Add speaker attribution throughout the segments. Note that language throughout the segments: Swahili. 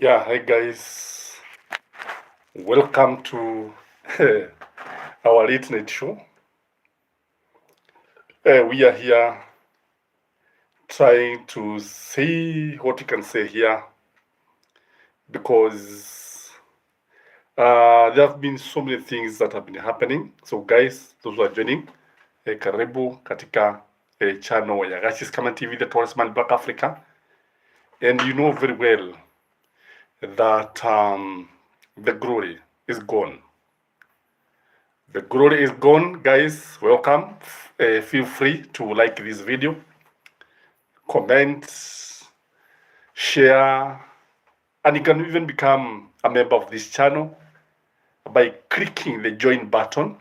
Speaker 1: Yeah, hi guys. Welcome to our late night show. We are here trying to see what we can say here because there have been so many things that have been happening. So guys, those who are joining, karibu katika channel ya Gashis Kama TV, the Tourist Man Black Africa. And you know very well that the glory is gone. The glory is gone, guys. Welcome. Feel free to like this video, comment, share, and you can even become a member of this channel by clicking the join button.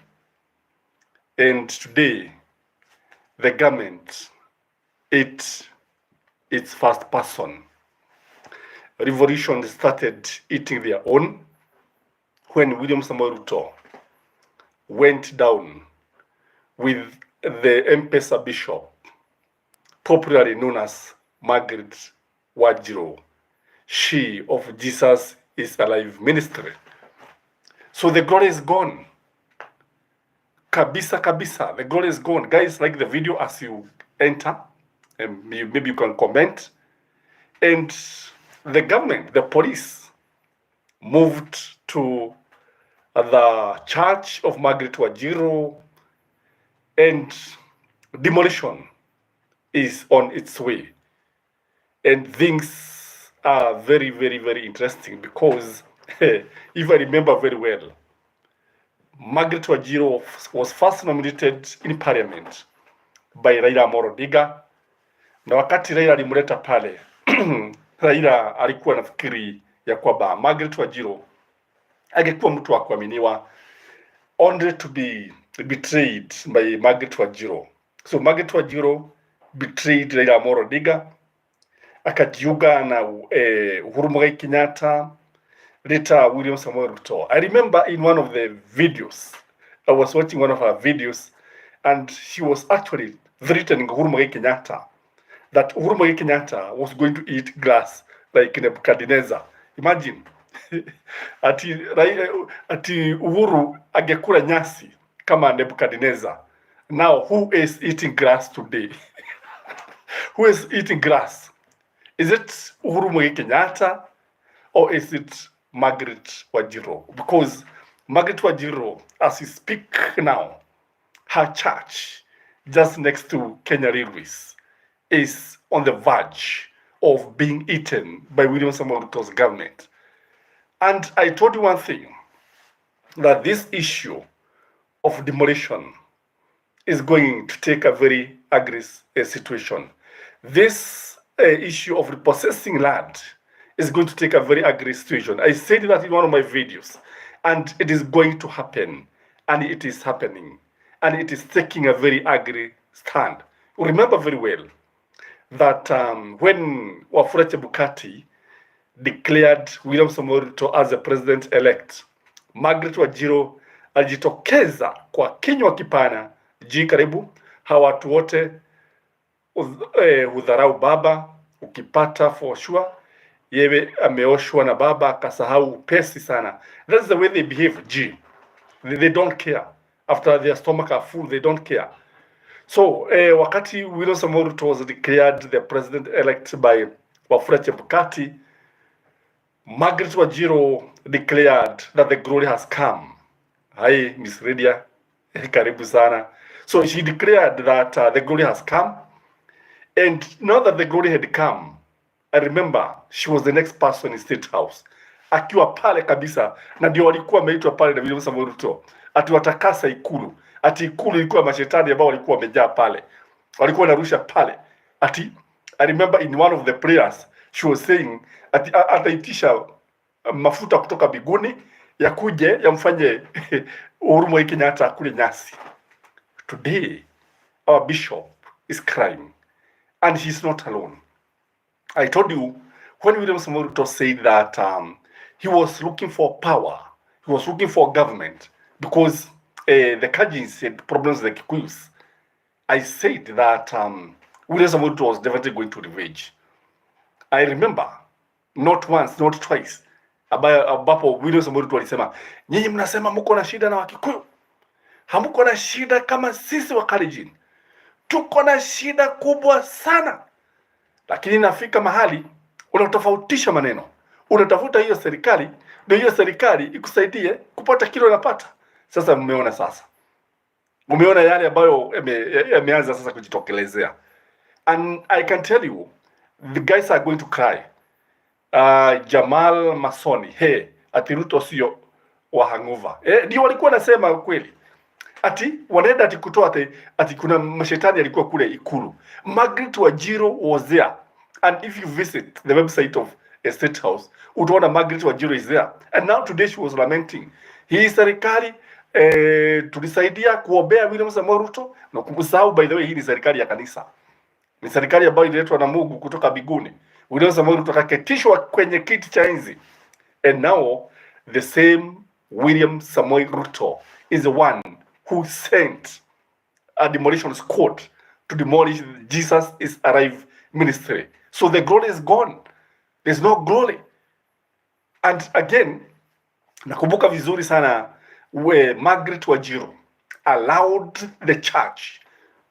Speaker 1: And today, the government, its first person. Revolution started eating their own when William Samoei Ruto went down with the M-Pesa bishop, popularly known as Margaret Wajiro, she of Jesus is Alive ministry. So the glory is gone. Kabisa, kabisa, the glory is gone. Guys, like the video as you enter, and maybe you can comment. And the government, the police, moved to the church of Margaret Wajiro, and demolition is on its way. And things are very, very, very interesting because if I remember very well, Margaret Wajiro was first nominated in parliament by Raila Amolo Odinga, na wakati Raila alimleta pale Raila alikuwa nafikiri ya kwamba Margaret Wajiro angekuwa mtu wa kuaminiwa, only to be betrayed by Margaret Wajiro. So Margaret Wajiro betrayed Raila Amolo Odinga, akajiunga na Uhuru Muigai Kenyatta, later William Samoei Ruto. I remember in one of the videos, I was watching one of her videos, and she was actually threatening Uhuru Muigai Kenyatta that Uhuru Muigai Kenyatta was going to eat grass like Nebuchadnezzar. Imagine. ati Uhuru angekula nyasi kama Nebuchadnezzar. Now, who is eating grass today? Who is eating grass? Is it Uhuru Muigai Kenyatta or is it Margaret Wajiro? Because Margaret Wajiro, as we speak now, her church just next to Kenya Railways is on the verge of being eaten by William Samoei Ruto's government. And I told you one thing, that this issue of demolition is going to take a very ugly situation. This issue of repossessing land is going to take a very ugly situation. I said that in one of my videos, and it is going to happen, and it is happening, and it is taking a very ugly stand. You remember very well that when Wafula Chebukati declared William Samoei Ruto as the president-elect, Margaret Wajiro alijitokeza kwa kinywa kipana, karibu, hawa watu wote hudharau baba, ukipata for sure, yewe ameoshwa na baba, kasahau pesi sana. That's the way they behave, They don't care. After their stomach are full, they don't care. So, wakati William Samoei Ruto was declared the president-elect by Wafula Chebukati, Margaret Wajiro declared that the glory has come. Hi, Miss Lydia. Karibu sana. So she declared that the glory has come. And now that the glory had come, I remember she was the next person in State House. Akiwa pale kabisa, na ndio walikuwa wameitwa pale na William Samoei Ruto. Ati watakasa ikulu. Ati ikulu ilikuwa mashetani ambao walikuwa wamejaa pale. Walikuwa wanarusha pale. Ati, I remember in one of the prayers, she was saying, ati ataitisha mafuta kutoka biguni ya kuje yamfanye Uhuru Muigai Kenyatta akule nyasi. Today, our bishop is crying, and he's not alone. I told you, when William Samoei Ruto said that he was looking for power, he was looking for government, because the Kajins had problems with the Kikuyus, I said that William Samoei Ruto was definitely going to revenge. I remember not once, not twice, ambapo William Samoei Ruto alisema nyinyi mnasema mko na shida na Wakikuyu, hamko na shida kama sisi wa Kalenjin, tuko na shida kubwa sana. Lakini nafika mahali unatofautisha maneno, unatafuta hiyo serikali ndio hiyo serikali ikusaidie kupata kile unapata. Sasa mmeona, sasa umeona yale ambayo yameanza sasa kujitokelezea, and I can tell you the guys are going to cry. Jamal Masoni, hey, ati Ruto sio wa hangover. Ndio walikuwa nasema kweli. Ati wanaenda ati kutoa ati kuna mashetani alikuwa kule Ikulu. Margaret Wajiro was there. And if you visit the website of a State House, utaona Margaret Wajiro is there. And now today she was lamenting. Hii serikali tulisaidia kuombea William Samoei Ruto, na kumsahau by the way, hii ni serikali ya kanisa. Ni serikali ambayo ililetwa na Mungu kutoka biguni. William Samoei Ruto akaketishwa kwenye kiti cha enzi. And now the same William Samoei Ruto is the one who sent a demolition squad to demolish Jesus is Alive ministry. So the glory is gone. There's no glory. And again, nakumbuka vizuri sana where Margaret Wajiro allowed the church.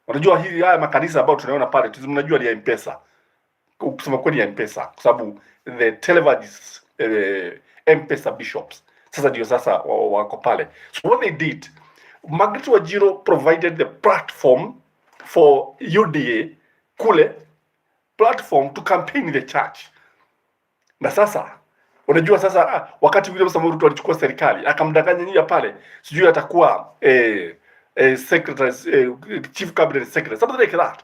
Speaker 1: Unajua hii haya makanisa ambayo tunaona pale, mnajua ni ya M-Pesa. Kusema kweli ya M-Pesa, kwa sababu the televised M-Pesa bishops sasa ndio sasa wako pale. So what they did, Margaret Wajiro provided the platform for UDA kule, platform to campaign the church. Na sasa unajua sasa wakati William Samoei Ruto alichukua serikali akamdanganya nyinyi pale, sijui atakuwa secretary, chief cabinet secretary, something like that.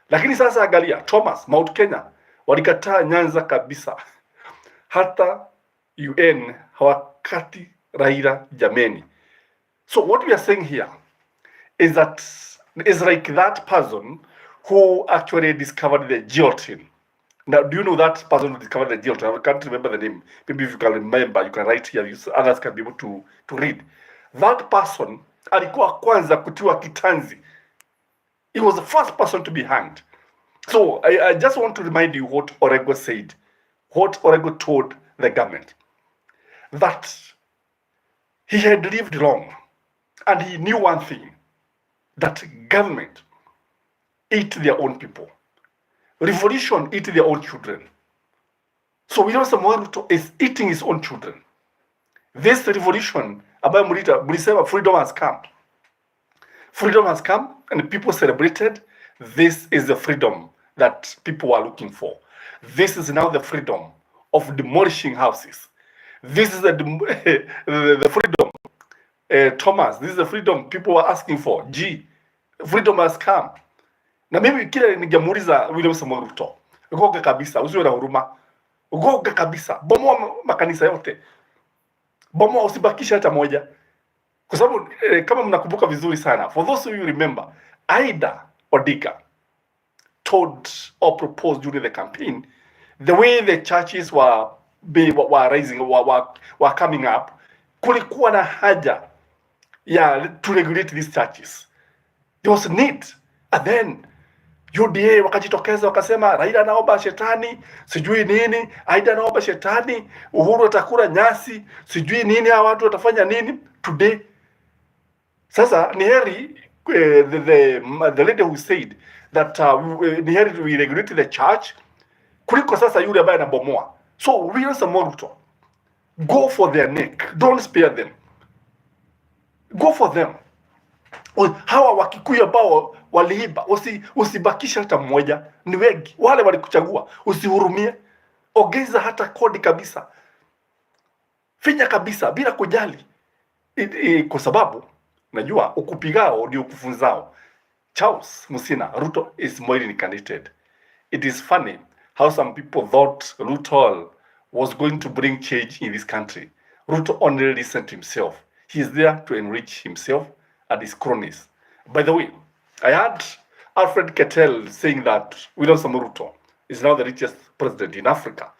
Speaker 1: Lakini sasa angalia, Thomas Mount Kenya walikataa Nyanza kabisa. Hata UN hawakati Raila jameni. So what we are saying here is that is like that person who actually discovered the guillotine. Now, do you know that person who discovered the guillotine? I can't remember the name. Maybe if you can remember, you can write here. Others can be able to read. That person alikuwa kwanza kutiwa kitanzi. He was the first person to be hanged. So I just want to remind you what Orego said, what Orego told the government, that he had lived long and he knew one thing, that government eat their own people. Revolution eat their own children. So William Samoei Ruto is eating his own children. This revolution, ambayo mlisema freedom has come. Freedom has come and people celebrated. This is the freedom that people are looking for. This is now the freedom of demolishing houses. This is the freedom, Thomas, this is the freedom people were asking for. Freedom has come. Na mimi kile ningemuuliza William Samoei Ruto, ugoge kabisa, usiwe na huruma. Ugoge kabisa, bomoa makanisa yote. Bomoa, usibakisha hata moja. Kwa sababu kama mnakumbuka vizuri sana, for those of you remember, Aida Odinga told or proposed during the campaign, the way the churches were rising, were coming up, kulikuwa na haja to regulate these churches. There was a need. And then UDA wakajitokeza wakasema Raila anaomba shetani, sijui nini, Aida anaomba shetani, Uhuru atakula nyasi, sijui nini, hawa watu watafanya nini today. Sasa ni heri the lady who said that ni heri we regulate the church kuliko sasa yule ambaye anabomoa. So William Samoei Ruto, go for their neck, don't spare them, go for them. Hawa Wakikuyu ambao waliiba, usibakisha hata mmoja, ni wengi wale walikuchagua, usihurumie, ongeza hata kodi kabisa, finya kabisa bila kujali, kwa sababu najua ukupigao ndio ukufunzao. Charles Musina, Ruto is more incarnated. It is funny how some people thought Ruto was going to bring change in this country. Ruto only listened to himself. He is there to enrich himself and his cronies. By the way, I heard Alfred Ketel saying that William Samoei Ruto is now the richest president in Africa.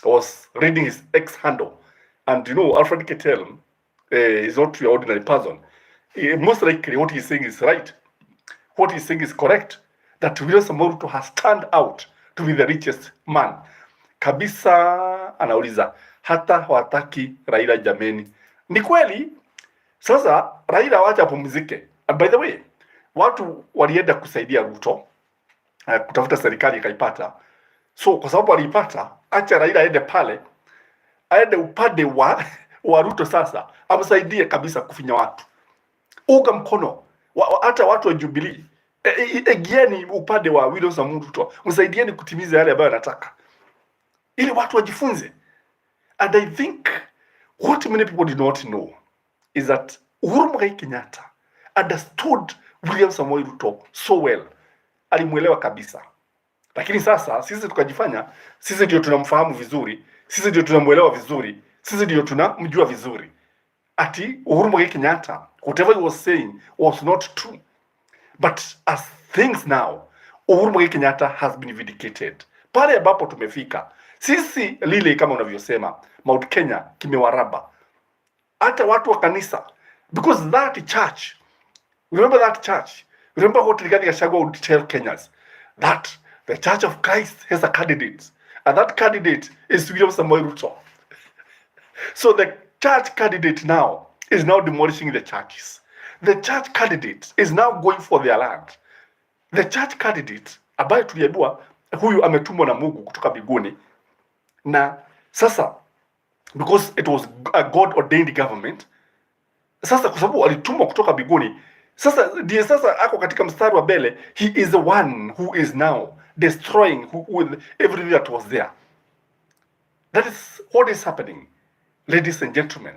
Speaker 1: I was reading his X handle, and you know, Alfred Ketel is not an ordinary person. Most likely what he's saying is right. What he's saying is correct. That William Samoei Ruto has turned out to be the richest man. Kabisa Kenyatta anauliza hata hawataki Raila jameni. Ni kweli. Sasa Raila wacha apumzike. By the way, watu walienda kusaidia Ruto kutafuta serikali ikaipata. So kwa sababu aliipata, acha Raila aende pale, aende upande wa Ruto sasa, amsaidie kabisa kufinya watu. Uga mkono hata watu wa Jubilee, egieni upande wa William Samoei Ruto, msaidieni kutimiza yale ambayo anataka, ili watu wajifunze. And I think what many people did not know is that Uhuru Muigai Kenyatta understood William Samoei Ruto so well. Alimuelewa kabisa. Lakini sasa sisi tukajifanya sisi ndio tunamfahamu vizuri, sisi ndio tunamuelewa vizuri, sisi ndio tunamjua vizuri. Ati Uhuru Muigai Kenyatta, whatever he was saying was not true. But as things now, Uhuru Muigai Kenyatta has been vindicated. Pale ambapo tumefika, sisi lile kama unavyosema, Mount Kenya kimewaraba. Hata watu wa kanisa, because that church, remember that church, remember what Rigathi Gachagua would tell Kenyans, that the Church of Christ has a candidate, and that candidate is William Samoei Ruto. So the church candidate now is now demolishing the churches. The church candidate is now going for their land. The church candidate ambaye tuliambiwa huyu ametumwa na Mungu kutoka mbinguni, na sasa because it was a God ordained government, sasa kwa sababu alitumwa kutoka mbinguni, sasa ndiye sasa ako katika mstari wa mbele. He is the one who is now destroying with everything that was there. That is what is happening, ladies and gentlemen.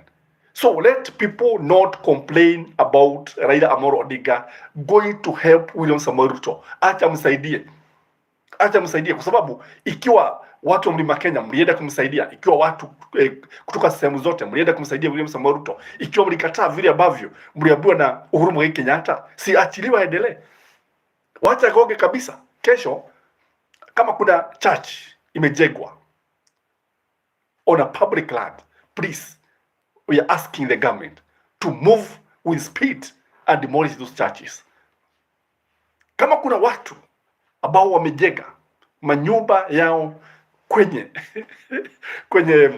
Speaker 1: So let people not complain about Raila Amolo Odinga going to help William Samoei Ruto. Acha msaidie kwa sababu ikiwa watu wa Mlima Kenya mlienda kumsaidia, ikiwa watu kutoka sehemu zote mlienda kumsaidia William Samoei Ruto, ikiwa mlikataa vile ambavyo mliambiwa na Uhuru Muigai Kenyatta, si achiliwa endelee. Wacha goge kabisa. Kesho kama kuna church imejengwa on a public land, please, we are asking the government to move with speed and demolish those churches. Kama kuna watu ambao wamejenga manyumba yao kwenye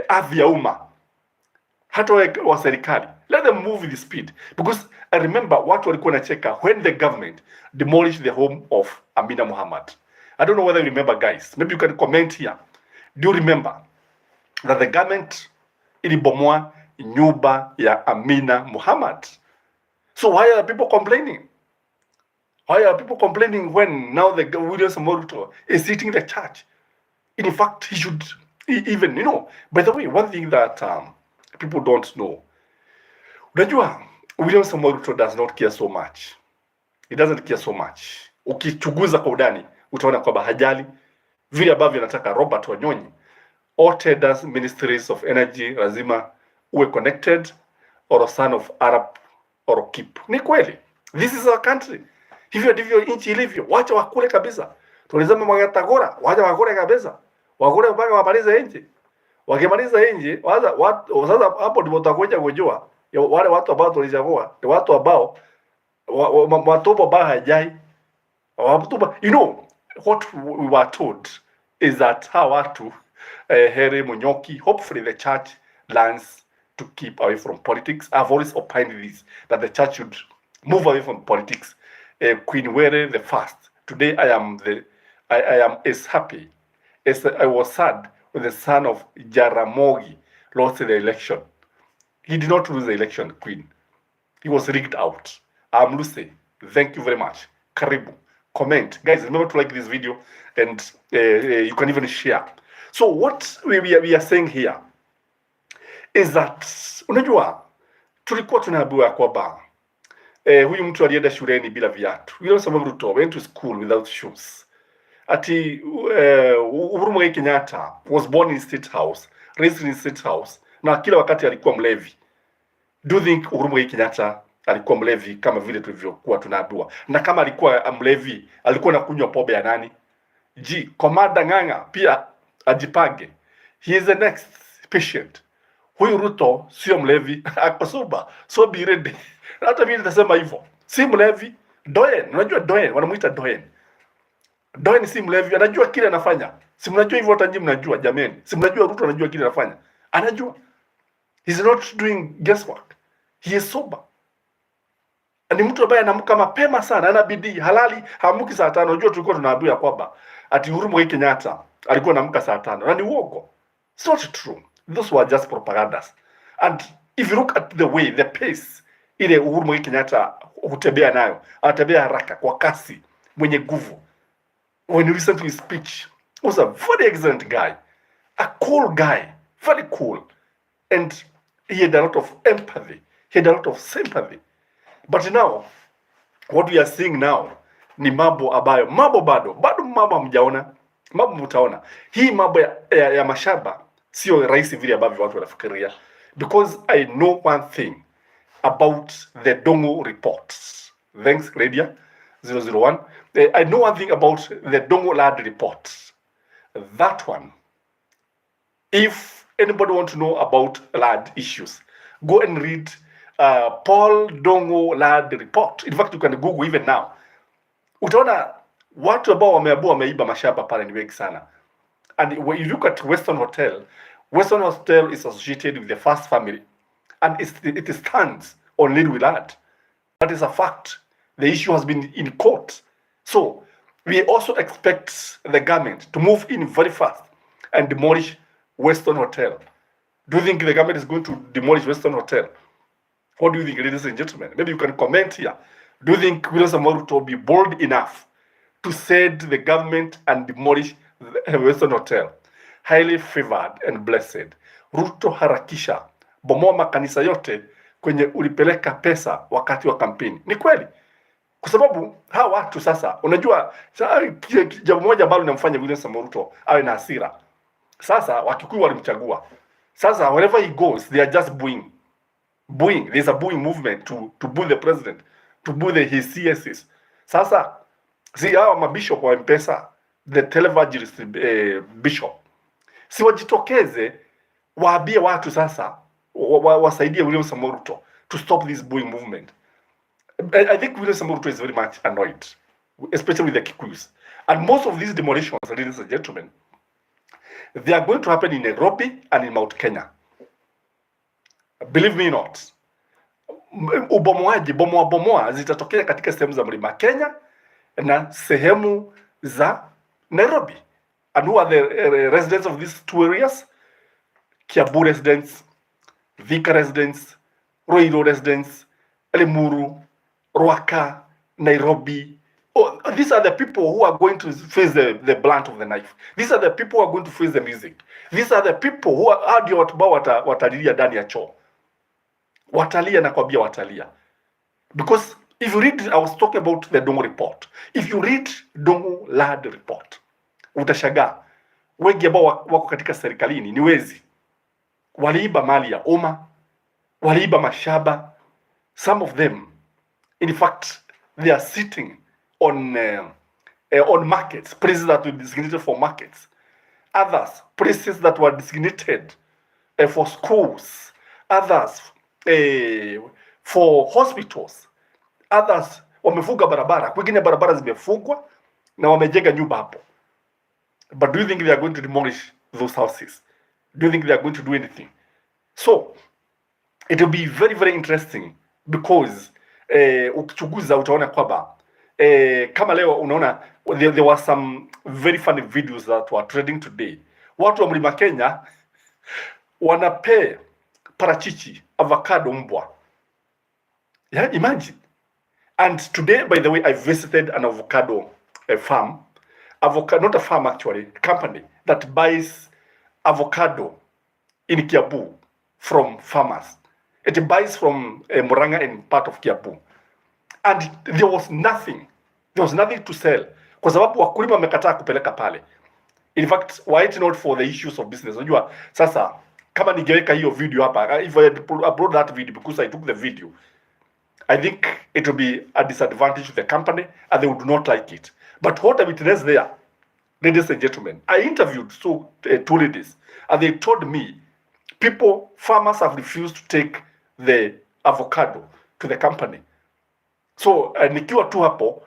Speaker 1: ardhi ya umma, hata wa serikali, let them move with speed, because I remember watu walikuwa nacheka when the government demolished the home of Amina Mohammed. I don't know whether you remember, guys. Maybe you can comment here. Do you remember that the government ilibomoa nyumba ya Amina Mohammed? So why are people complaining? Why are people complaining when now the William Samoei Ruto is sitting in the church? In fact, he should even, by the way, one thing that people don't know, unajua, William Samoei Ruto does not care so much. He doesn't care so much. Ukichunguza kwa undani, utaona kwamba hajali vile ambavyo anataka Robert Wanyonyi. All tenders, ministries of energy lazima uwe connected or a son of Arab or keep. Ni kweli. This is our country. Hivyo ndivyo nchi ilivyo. Wacha wakule kabisa. Tulisema Magatagora, wacha wakule kabisa. Wakule mpaka wamalize nchi. Wakimaliza nchi, sasa hapo ndipo tutakuja kujua wale watu ambao tulichagua, ni watu ambao watobo ba hajai. What we were told is that watu Heri Munyoki, hopefully the church learns to keep away from politics. I've always opined this, that the church should move away from politics. Queen Were the first. Today I am as happy as I was sad when the son of Jaramogi lost the election. He did not lose the election, Queen. He was rigged out. I'm Lucy. Thank you very much. Karibu. Comment. Guys, remember to like this video, and you can even share. So what we are saying here is that, unajua, tulikuwa tunaambiwa kwamba huyu mtu alienda shuleni bila viatu. William Samoei Ruto went to school without shoes. Ati Uhuru Muigai Kenyatta was born in State House, raised in State House, na kila wakati alikuwa mlevi. Do you think Uhuru Muigai Kenyatta alikuwa mlevi kama vile tulivyokuwa tunaambiwa? Na kama alikuwa mlevi, alikuwa anakunywa pombe ya nani? Komanda Ng'ang'a pia ajipange. He is the next patient. Huyu Ruto sio mlevi, akosoba. So be ready. Hata mimi nitasema hivyo. Si mlevi. Doen, unajua Doen, wanamuita Doen. Doe si mlevi, anajua kile anafanya. Si mnajua hivyo, hata nyinyi mnajua jameni. Si mnajua Ruto anajua kile anafanya. Anajua. He's not doing guesswork. He is sober. Ni mtu ambaye anaamka mapema sana, ana bidii, halali, haamuki saa 5. Unajua tulikuwa tunaambiwa kwamba ati Uhuru Muigai Kenyatta alikuwa anaamka saa 5. Na ni uongo. It's not true. Those were just propagandas. And if you look at the way, the pace ile Uhuru Muigai Kenyatta hutembea nayo, anatembea haraka kwa kasi, mwenye nguvu. When you listen to his speech, he was a very excellent guy, a cool guy, very cool, and he had a lot of empathy, he had a lot of sympathy. But now, what we are seeing now ni mambo ambayo bado mambo hamjaona, mambo mtaona. Hii mambo ya mashamba sio rahisi vile ambavyo watu wanafikiria, because I know one thing about the Dongo reports. Thanks, Radia 001. I know one thing about the Dongo Lad report. That one, if anybody want to know about land issues, go and read Paul Dongo Lad report. In fact, you can Google even now. Utaona watu ambao wameiba mashamba pale ni wengi sana. And when you look at Western Hotel is associated with the first family, and it stands on Little Lad. That is a fact. The issue has been in court. So we also expect the government to move in very fast and demolish Western Hotel. Do you think the government is going to demolish Western Hotel? What do you think, ladies and gentlemen? Maybe you can comment here. Do you think William Samoei Ruto will be bold enough to send the government and demolish the Western Hotel? Highly favored and blessed. Ruto harakisha, bomoa makanisa yote kwenye ulipeleka pesa wakati wa kampeni. Ni kweli. Kwa sababu hawa watu sasa, unajua jambo moja ambalo linamfanya William Samoei Ruto awe na hasira. Sasa Wakikuyu walimchagua. Sasa wherever he goes, they are just booing. There's a booing movement to boo the president, to boo his CSs. Sasa si hawa mabishop wa M-Pesa, the televangelist bishop, si wajitokeze waambie watu sasa wasaidie William Samoei Ruto to stop this booing movement. I think William Samoei Ruto is very much annoyed, especially with the Kikuyus. And most of these demolitions, ladies and gentlemen, they are going to happen in Nairobi and in Mount Kenya. Believe me not. Bomoa zitatokea katika sehemu za Mlima Kenya na sehemu za Nairobi. And who are the residents of these two areas? Kiambu residents, Thika residents, Ruiru residents, Limuru, Ruaka, Nairobi. Oh, these are the people who are going to face the blunt of the knife. These are the people who are going to face the music. These are the people who are audio watalilia ndani ya choo. Watalia na kwambia watalia. Because if you read, I was talking about the Dongo report. If you read Dongo Lad report, utashangaa wengi ambao wako katika serikalini ni wezi. Waliiba mali ya umma, waliiba mashamba. Some of them, in fact, they are sitting on markets, places that were designated for markets. Others, places that were designated for schools. Others, for hospitals. Others, wamefunga barabara. Kwingine barabara zimefungwa na wamejenga nyumba hapo. But do you think they are going to demolish those houses? Do you think they are going to do anything? So, it will be very, very interesting because ukichunguza utaona kwamba kama leo unaona there were some very funny videos that were trending today. Watu wa Mlima Kenya wanape parachichi, avocado mbwa. Yeah, imagine. And today, by the way, I visited an avocado farm. Not a farm actually, a company that buys avocado in Kiambu from farmers. It buys from Murang'a and part of Kiambu. And there was nothing to sell. Kwa sababu wakulima wamekataa kupeleka pale. In fact, were it not for the issues of business. Unajua, sasa, kama ningeweka hiyo video hapa, if I upload that video because I took the video, I think it will be a disadvantage to the company and they would not like it. But what I witnessed there, ladies and gentlemen, I interviewed two ladies and they told me farmers have refused to take the avocado to the company. So nikiwa tu hapo,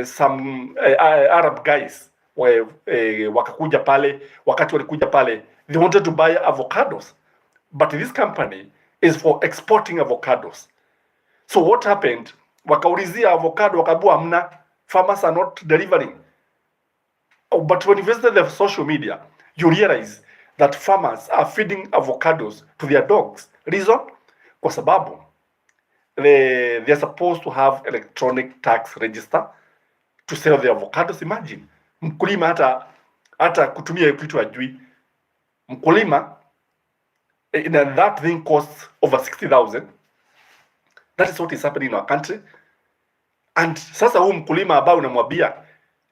Speaker 1: some Arab guys wakakuja pale, wakati walikuja pale, they wanted to buy avocados, but this company is for exporting avocados. So what happened? Wakaulizia avocado, wakaambiwa hamna, farmers are not delivering. But when you visit the social media, you realize that farmers are feeding avocados to their dogs. Reason? Kwa sababu they're supposed to have electronic tax register to sell the avocados. Imagine mkulima hata kutumia kitu ajui. Mkulima, and that thing costs over 60,000. That is what is happening in our country. And sasa huu mkulima ambao unamwambia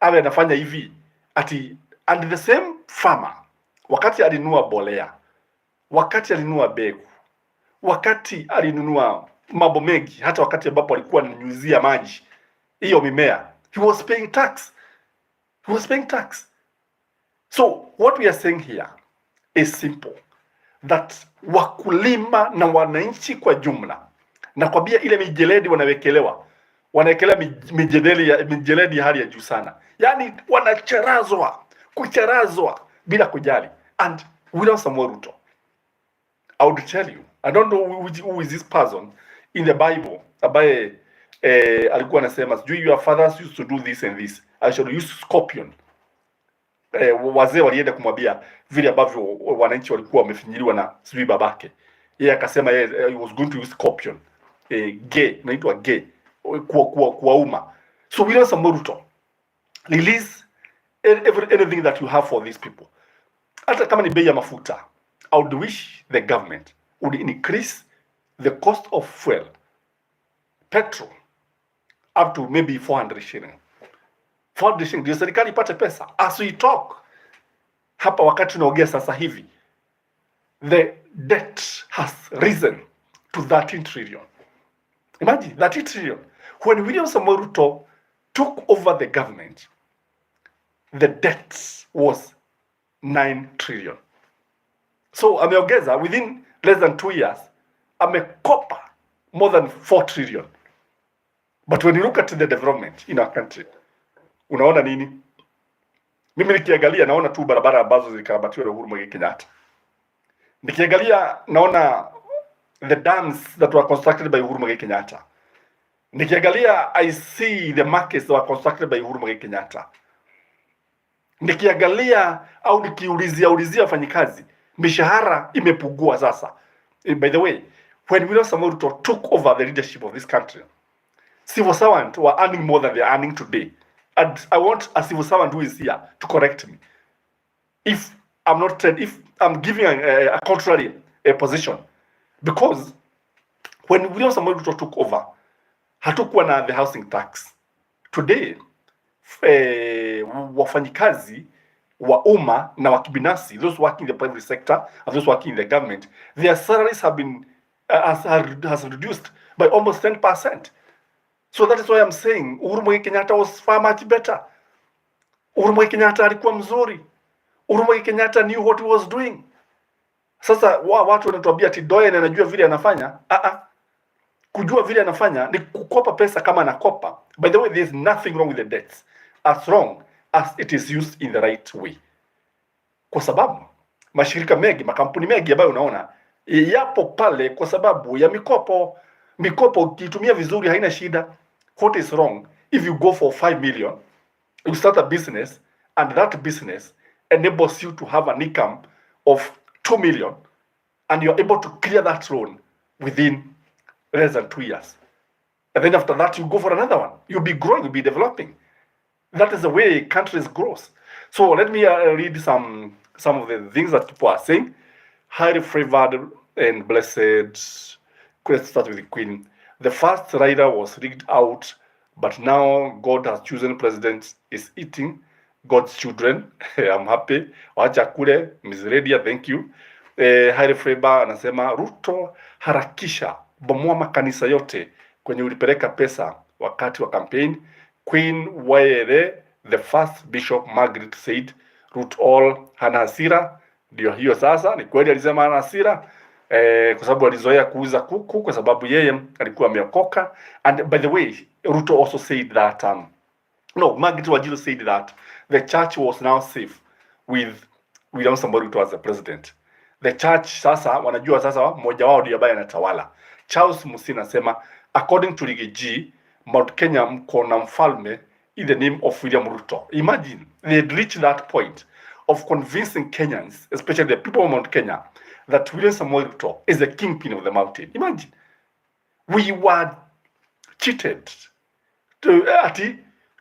Speaker 1: awe anafanya hivi ati, and the same farmer wakati alinunua bolea, wakati alinunua begu, wakati alinunua mambo mengi, hata wakati ambapo alikuwa ananyunyizia maji hiyo mimea, he was paying tax. He was paying tax. So what we are saying here is simple, that wakulima na wananchi kwa jumla, na kwambia ile mijeledi wanawekelewa mijeledi ya hali ya juu sana, yani kucharazwa bila kujali. And William Samuel Ruto, I would tell you, I don't know who is this person in the Bible ambaye alikuwa anasema your fathers used to do this and this, I should use scorpion. Wazee walienda kumwambia vile ambavyo wananchi walikuwa wamefinyiliwa na sijui babake, yeye akasema he was going to use scorpion, gay, naitwa gay, kuwauma. So William Samuel Ruto, release anything that you have for these people. Hata kama ni bei ya mafuta, I would wish the government would increase the cost of fuel, petrol, up to maybe 400 shilling. 400 shilling ndio serikali ipate pesa. As we talk hapa, wakati tunaongea sasa hivi, the debt has risen to 13 trillion. Imagine 13 trillion. When William Samoei Ruto took over the government, the debt was 9 trillion. So ameongeza within less than 2 years, amekopa more than 4 trillion. But when you look at the development in our country, unaona nini? Mimi nikiangalia naona tu barabara ambazo zilikarabatiwa na Uhuru Muigai Kenyatta. Nikiangalia naona the dams that were constructed by Uhuru Muigai Kenyatta. Nikiangalia I see the markets that were constructed by Uhuru Muigai Kenyatta. Nikiangalia au nikiulizia wafanyikazi, mishahara imepungua sasa. By the way, when William Samoei Ruto took over the leadership of this country, civil servants were earning more than they are earning today. And I want a civil servant who is here to correct me if I'm giving a contrary position. Because when William Samoei Ruto took over, hatukuwa na the housing tax. Today, wafanyikazi wa umma na wa kibinafsi, those working in the private sector and those working in the government, their salaries have been has reduced by almost 10%. So that is why I'm saying Uhuru Muigai Kenyatta was far much better. Uhuru Muigai Kenyatta alikuwa mzuri. Uhuru Muigai Kenyatta knew what he was doing. Sasa watu wanatuambia ati Doyen anajua vile anafanya. Kujua vile anafanya ni kukopa pesa kama anakopa. By the way, there is nothing wrong with the debts as long as it is used in the right way. Kwa sababu mashirika mengi, makampuni mengi ambayo unaona yapo pale kwa sababu ya mikopo. Mikopo ukitumia vizuri haina shida. What is wrong if you go for 5 million, you start a business and that business enables you to have an income of 2 million and you're able to clear that loan within less than 2 years. And then after that you go for another one. You'll be growing, you'll be developing. That is the way countries grow. So let me read some of the things that people are saying. Highly favored and blessed. Let's start with the Queen. The first rider was rigged out, but now God has chosen president is eating God's children. I'm happy. Wacha kule, Ms. Redia, thank you. Highly favored anasema Ruto harakisha bomoa makanisa yote kwenye ulipeleka pesa wakati wa campaign. Queen Waere, the first Bishop Margaret said Ruto hana hasira. Ndio hiyo sasa, ni kweli alisema hana hasira. Kwa sababu alizoea kuuza kuku kwa sababu yeye alikuwa ameokoka. And by the way, Ruto also said that No, Margaret Wajiro said that the church was now safe with William Samoei Ruto as the president. The church sasa wanajua sasa mmoja wao ndiye ambaye anatawala. Charles Musina sema according to Ligi G, Mount Kenya mko na mfalme in the name of William Ruto. Imagine they had reached that point of convincing Kenyans, especially the people of Mount Kenya, that William Samoei Ruto is the kingpin of the mountain. Imagine we were cheated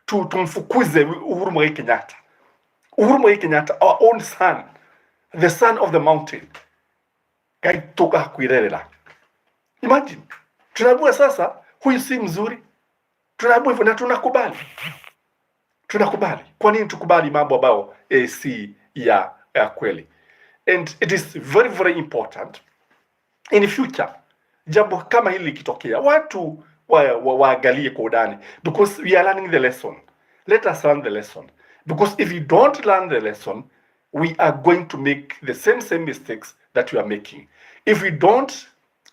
Speaker 1: tumfukuze Uhuru Muigai Kenyatta. Uhuru Muigai Kenyatta, our own son, the son of the mountain, kaitoka hakuirerera. Imagine tunaambiwa sasa huyu si mzuri, tunaambiwa hivyo na tunakubali. Kwa nini tukubali mambo ambayo si ya kweli? And it is very very important in the future jambo kama hili likitokea watu waangalie kwa undani, because we are learning the lesson. Let us learn the lesson, because if you don't learn the lesson, we are going to make the same mistakes that we are making. If we don't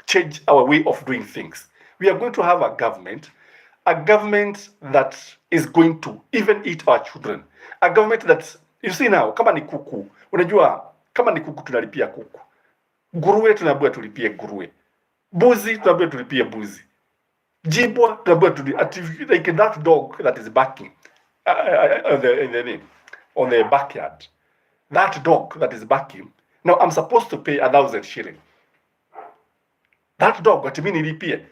Speaker 1: change our way of doing things, we are going to have a government that is going to even eat our children. A government that, you see now, kama ni kuku, unajua kama ni kuku tunalipia kuku, nguruwe tunaambiwa tulipie nguruwe, buzi tunaambiwa tulipie buzi, jibwa tunaambiwa like that dog that is barking on the backyard, that dog that is barking, now I'm supposed to pay 1,000 shilling. That dog ati mimi nilipie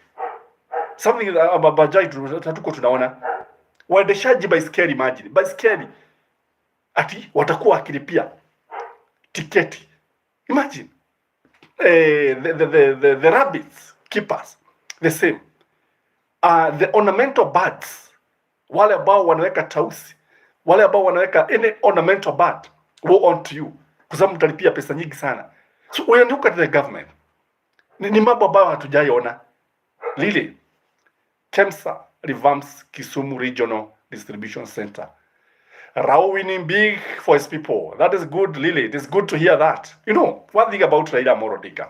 Speaker 1: something abajai tuko tunaona waendeshaji baiskeli, imagine baiskeli ati watakuwa akilipia tiketi. Imagine the rabbits keepers the same. The ornamental birds, wale ambao wanaweka tausi, wale ambao wanaweka any ornamental bird go on to you, kwa sababu mtalipia pesa nyingi sana. So we look at the government, ni mambo ambayo hatujaiona. Lile KEMSA revamps Kisumu Regional Distribution Center. Rao winning big for his people. That is good, Lily. It is good to hear that. You know, one thing about Raila Amolo Odinga,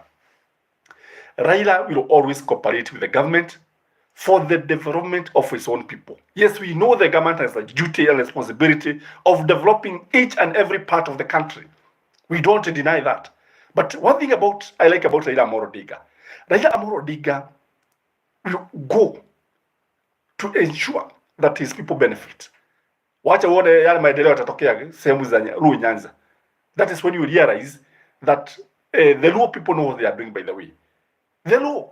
Speaker 1: Raila will always cooperate with the government for the development of his own people. Yes, we know the government has a duty and responsibility of developing each and every part of the country. We don't deny that. But one thing I like about Raila Amolo Odinga will go to ensure that his people benefit. Wacha uone yale maendeleo yatatokea sehemu za Luo Nyanza. That is when you realize that the Luo people know what they are doing, by the way. The Luo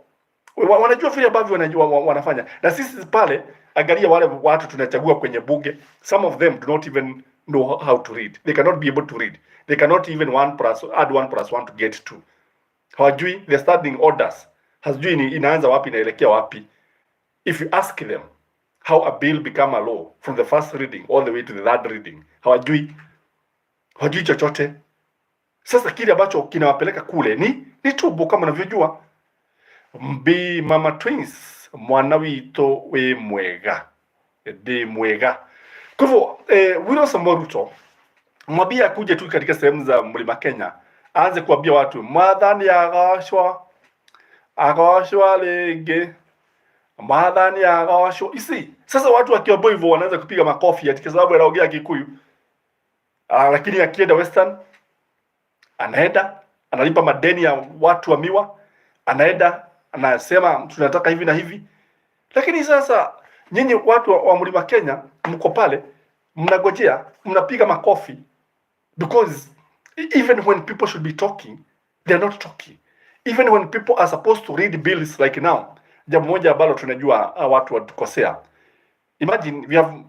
Speaker 1: wanajua vile ambavyo wanafanya. Na sisi pale, angalia wale watu tunachagua kwenye bunge, some of them do not even know how to read. They cannot be able to read. They cannot even add 1 plus 1 to get 2. Hawajui the standing orders. Hawajui inaanza wapi inaelekea wapi. If you ask them how a bill become a law from the first reading all the way to the third reading, hawajui chochote. Sasa kile ambacho kinawapeleka kule ni tubo, kama unavyojua. Mbi mama twins mwana wito we mwega de mwega. Kwa hivyo William Samoei Ruto mwambie akuje tu katika sehemu za Mlima Kenya, aanze kuambia watu mwadhani agashwa lege madhani agashwa isi. Sasa watu wakiambiwa hivyo wanaanza kupiga makofi ati kwa sababu anaongea Kikuyu. Lakini akienda Western anaenda analipa madeni ya watu wa miwa, anaenda anasema tunataka hivi na hivi. Lakini sasa nyinyi watu wa Mlima Kenya mko pale mnagojea, mnapiga makofi, because even when people should be talking, they are not talking. Even when people are supposed to read bills like now, jambo moja ambalo tunajua watu watukosea. Imagine we have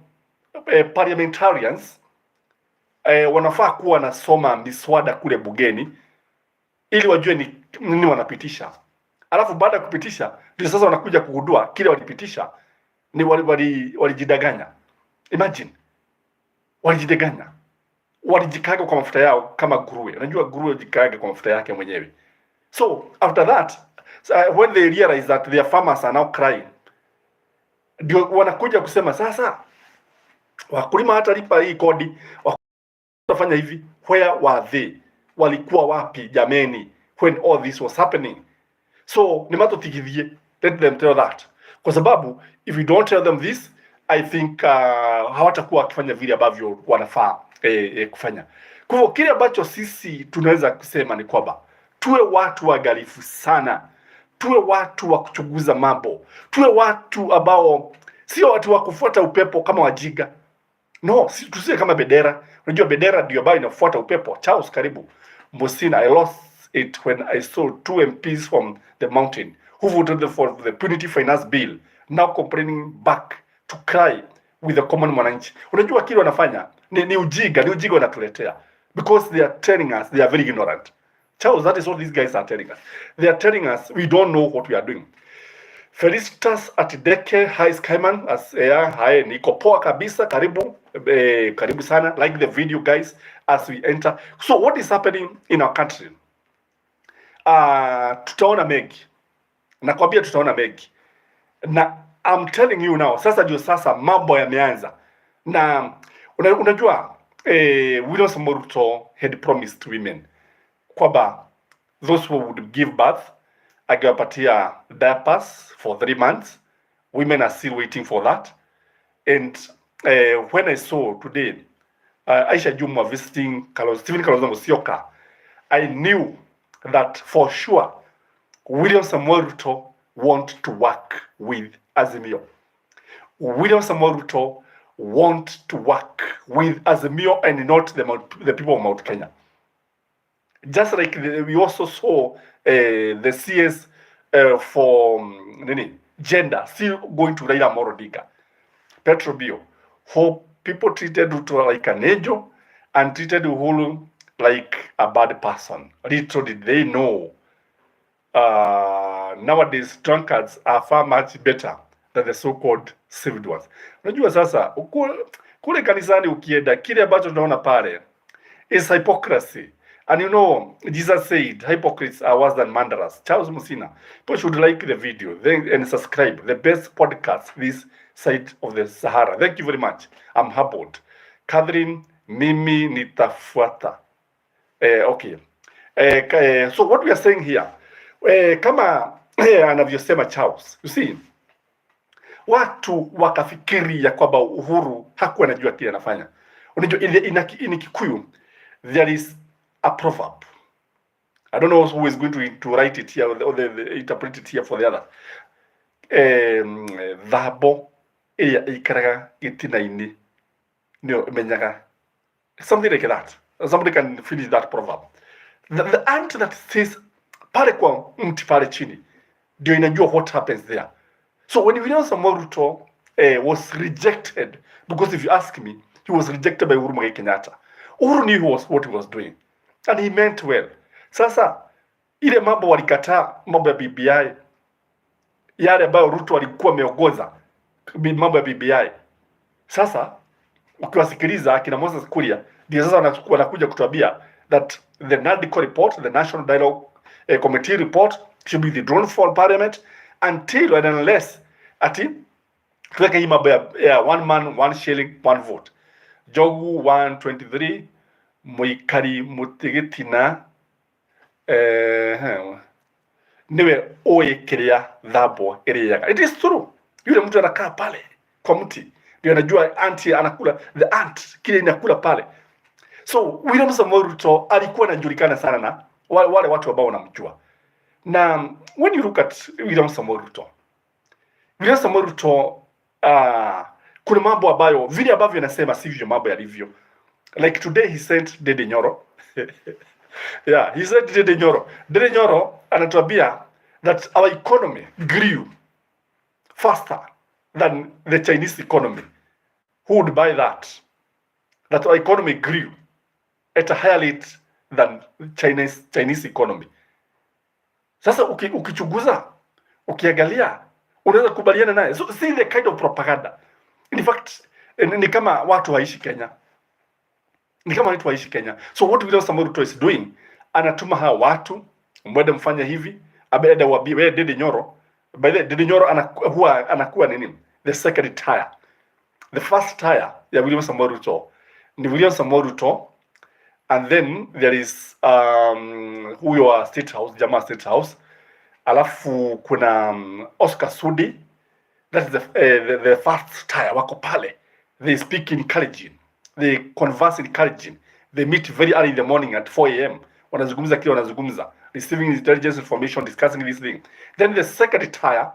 Speaker 1: parliamentarians wanafaa kuwa nasoma miswada kule bugeni ili wajue ni nini wanapitisha. Alafu baada ya kupitisha ndio sasa wanakuja kugundua kile walipitisha ni walijidanganya. Imagine walijidanganya, walijikaga kwa mafuta yao kama nguruwe. Unajua nguruwe jikaga kwa mafuta yake mwenyewe. So after that, when they realize that their farmers are now crying, ndio wanakuja kusema sasa wakulima hata lipa hii kodi, watafanya hivi. Where were they? Walikuwa wapi jameni when all this was happening? So ni mato tikidhie, let them tell that. Kwa sababu if you don't tell them this, I think hawatakuwa wakifanya vile ambavyo wanafaa kufanya. Kwa hivyo kile ambacho sisi tunaweza kusema ni kwamba tuwe watu waangalifu sana, tuwe watu wa kuchunguza mambo, tuwe watu ambao sio watu wa kufuata upepo kama wajiga. No, tusiwe kama bendera. Unajua bendera ndio ambayo inafuata upepo. Charles, karibu. Mosina, I lost it when I saw 2 MPs from the mountain who voted for the Punity Finance Bill now complaining back to cry with the common mwananchi. Unajua kile wanafanya ni ujiga wanatuletea, because they are telling us they are very ignorant. Charles, that is what these guys are telling us. They are telling us we don't know what we are doing. Felicitas Atideke, hi Skyman, hi, niko poa kabisa, karibu karibu sana. Like the video guys as we enter. So what is happening in our country? Tutaona mengi. Nakwambia tutaona mengi. Na I'm telling you now, sasa ndio sasa mambo yameanza. Na unajua William Samoei Ruto had promised women kwamba those who would give birth akiwapatia diapers for 3 months. Women are still waiting for that. And when I saw today Aisha Jumwa visiting Stephen Kalonzo Musyoka, I knew that for sure William Samoei Ruto want to work with Azimio. William Samoei Ruto want to work with Azimio and not the people of Mount Kenya. Just like we also saw the CS for gender still going to Raila Amolo Odinga. Petrobio, hope people treated Ruto like an angel and treated Uhuru like a bad person. Little did they know nowadays drunkards are far much better than the so-called civilized ones. Unajua sasa kule kanisani ukienda, kile ambacho tunaona pale is hypocrisy. And you know, Jesus said, hypocrites are worse than murderers. Charles Musina, people should like the video and subscribe. The best podcast this side of the Sahara. Thank you very much. I'm humbled. Catherine, mimi nitafuata. Okay. So what we are saying here, kama anavyosema Charles, you see, watu wakafikiri ya kwamba Uhuru hakuwa anajua kile anafanya. Unajua in Kikuyu there is a proverb. I don't know who is going to write it here or the interpret it here for the other. Dhabo ikaraga gitinaini ndio menyaga, something like that. Somebody can finish that proverb. The ant that says pale kwa mti pale chini ndio inajua what happens there. So when William Samoei Ruto was rejected, because if you ask me, he was rejected by Uhuru Muigai Kenyatta. Uhuru knew what he was doing and he meant well. Sasa ile mambo walikataa, mambo ya BBI yale ambayo Ruto alikuwa ameongoza, mambo ya BBI. Sasa ukiwasikiliza akina Moses Kuria ndio sasa wanakuja kutuambia that the NADCO report, the National Dialogue Committee report should be withdrawn from parliament until and unless ati tuweke hii mambo ya one man, one shilling, one vote. Jogu 123 Muikari Mutigitina niwe oyekelea dhabo iliyaga. It is true. Yule mtu anakaa pale kwa mti ndio anajua anti anakula, the ant kile inakula pale. So William Samoei Ruto alikuwa anajulikana sana na wale watu ambao wanamjua. Na when you look at William Samoei Ruto, kuna mambo ambayo vile ambavyo anasema sivyo mambo yalivyo. Like today he sent Dede Nyoro. Yeah, he said Dede Nyoro. Dede Nyoro anatuambia that our economy grew faster than the Chinese economy. Who would buy that? That our economy grew at a higher rate than Chinese economy. Sasa ukichunguza, ukiangalia, unaweza kubaliana naye. So see the kind of propaganda. In fact, ni kama watu waishi Kenya. So what William Samoei Ruto is doing, anatuma hawa watu, mwende mfanya hivi, abeda wabiwe Dede Nyoro. By the Dede Nyoro anakuwa nini? The second tire. The first tire ya William Samoei Ruto ni William Samoei Ruto, and then there is huyo wa State House, Jamaa State House. Alafu kuna Oscar Sudi, That's the first tire. Wako pale. They speak encouraging. They converse encouraging. They meet very early in the morning at 4 a.m. Wanazungumza kile wanazungumza. Receiving intelligence information, discussing this thing. Then the second tire,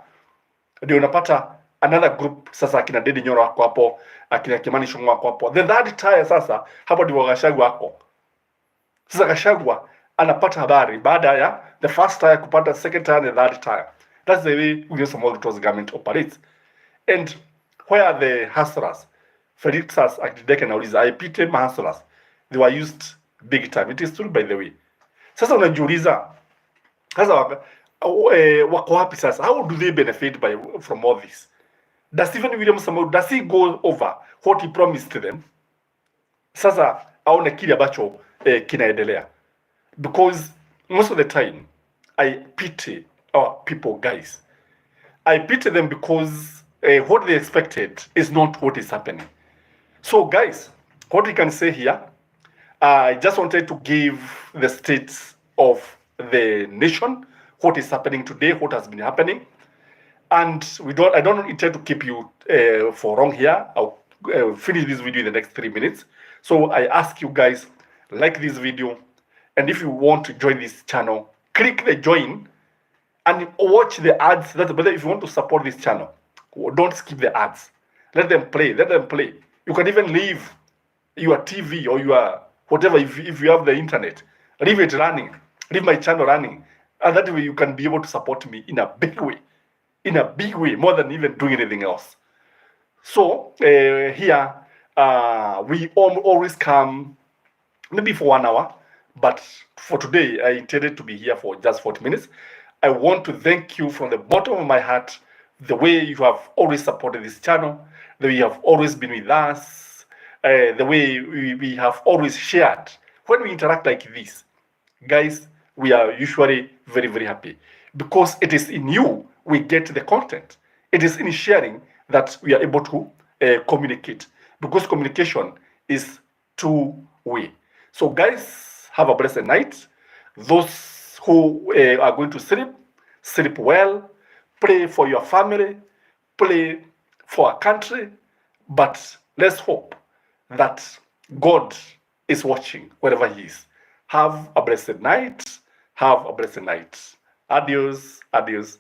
Speaker 1: ndio unapata another group sasa, akina Dedi Nyoro wako hapo, akina Kimani Ichung'wah wako hapo. The third tire sasa, hapo ndivyo Gachagua wako. Sasa Gachagua anapata habari baada ya the first tire kupata second tire and the third tire. That's the way William Samoei Ruto's government operates. And where are the hustlers? Felixas akideke nauliza, I pity my hustlers. They were used big time. It is true, by the way. Sasa unajiuliza, sasa wako wapi sasa? How do they benefit from all this? Does even William Samoei, does he go over what he promised to them? Sasa aone kile ambacho kinaendelea. Because most of the time I pity our people, guys. I pity them because what they expected is not what is happening. So guys, what we can say here, I just wanted to give the state of the nation, what is happening today, what has been happening. And I don't intend to keep you for long here. I'll finish this video in the next 3 minutes. So I ask you guys, like this video, and if you want to join this channel, click the join and watch the ads. That's better. If you want to support this channel, don't skip the ads. Let them play. Let them play. You can even leave your TV or your whatever, if you have the internet, leave it running. Leave my channel running. And that way you can be able to support me in a big way. In a big way, more than even doing anything else. So here, we always come maybe for 1 hour, but for today, I intended to be here for just 40 minutes. I want to thank you from the bottom of my heart, the way you have always supported this channel, the way you have always been with us, the way we have always shared. When we interact like this, guys, we are usually very, very happy because it is in you we get the content. It is in sharing that we are able to communicate, because communication is two-way. So guys, have a blessed night. Those who are going to sleep, sleep well. Pray for your family. Pray for our country. But let's hope that God is watching wherever He is. Have a blessed night. Have a blessed night. Adios. Adios.